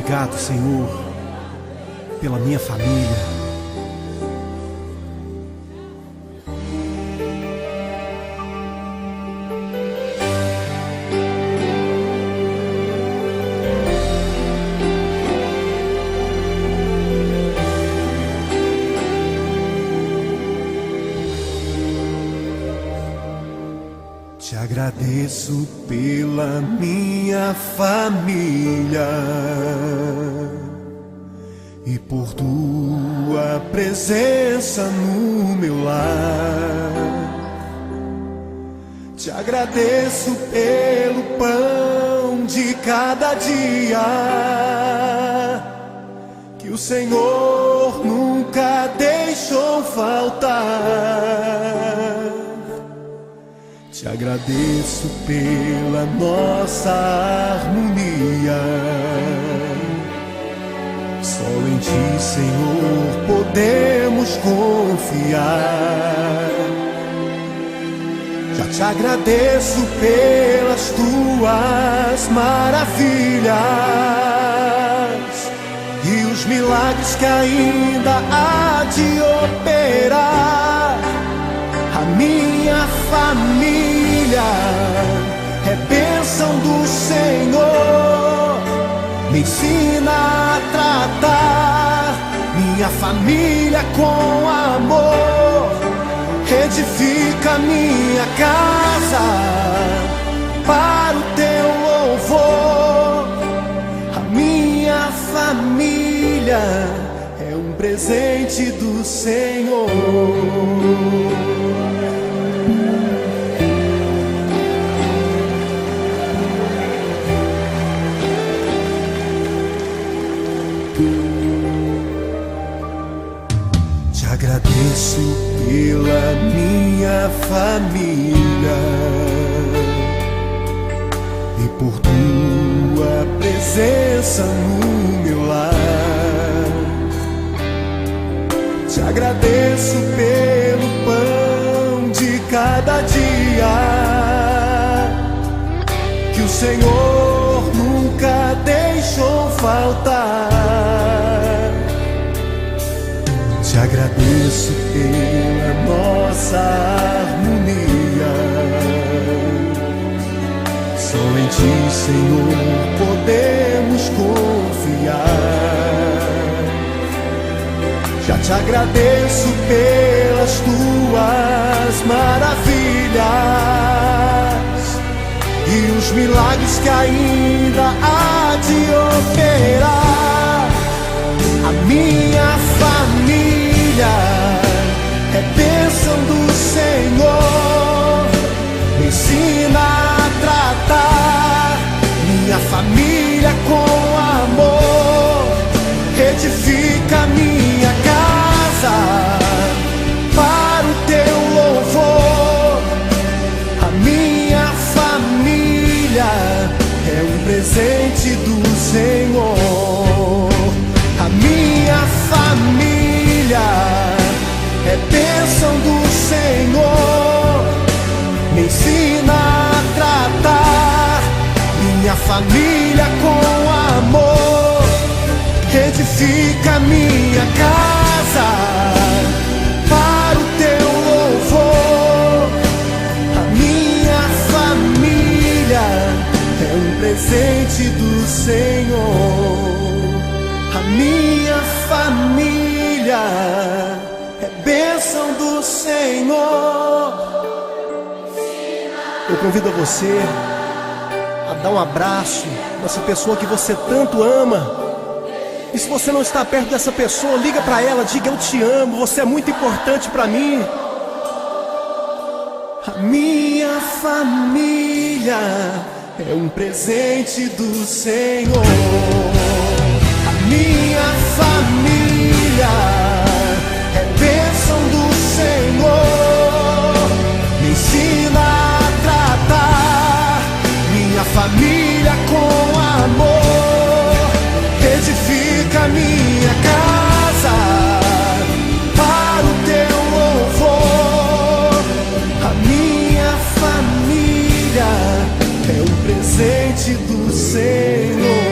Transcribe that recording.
Obrigado, Senhor, pela minha família. Te agradeço pela minha família e por tua presença no meu lar. Te agradeço pelo pão de cada dia que o Senhor nunca deixou faltar. Te agradeço pela nossa harmonia. Só em Ti, Senhor, podemos confiar. Já te agradeço pelas Tuas maravilhas e os milagres que ainda há de operar. A minha família é bênção do Senhor. Me ensina a tratar minha família com amor. Edifica minha casa para o Teu louvor. A minha família é um presente do Senhor. Te agradeço pela minha família e por Tua presença no meu lar. Te agradeço pelo pão de cada dia que o Senhor nunca deixou faltar. Te agradeço pela nossa harmonia. Só em Ti, Senhor, podemos confiar. Já te agradeço pelas Tuas maravilhas e os milagres que ainda há de operar. A minha família é bênção do Senhor. Me ensina a tratar minha família com amor. Edifica minha casa para o Teu louvor. A minha família é um presente do Senhor. A minha família é bênção do Senhor. Me ensina a tratar minha família com amor. Edifica minha casa para o Teu louvor. A minha família é um presente do Senhor. A minha família é bênção do Senhor. Eu convido você a dar um abraço nessa pessoa que você tanto ama. E se você não está perto dessa pessoa, liga para ela, diga: eu te amo, você é muito importante para mim. A minha família é um presente do Senhor. A minha família é bênção do Senhor. Me ensina a tratar minha família com amor. Edifica minha casa para o Teu louvor. A minha família é um presente do Senhor.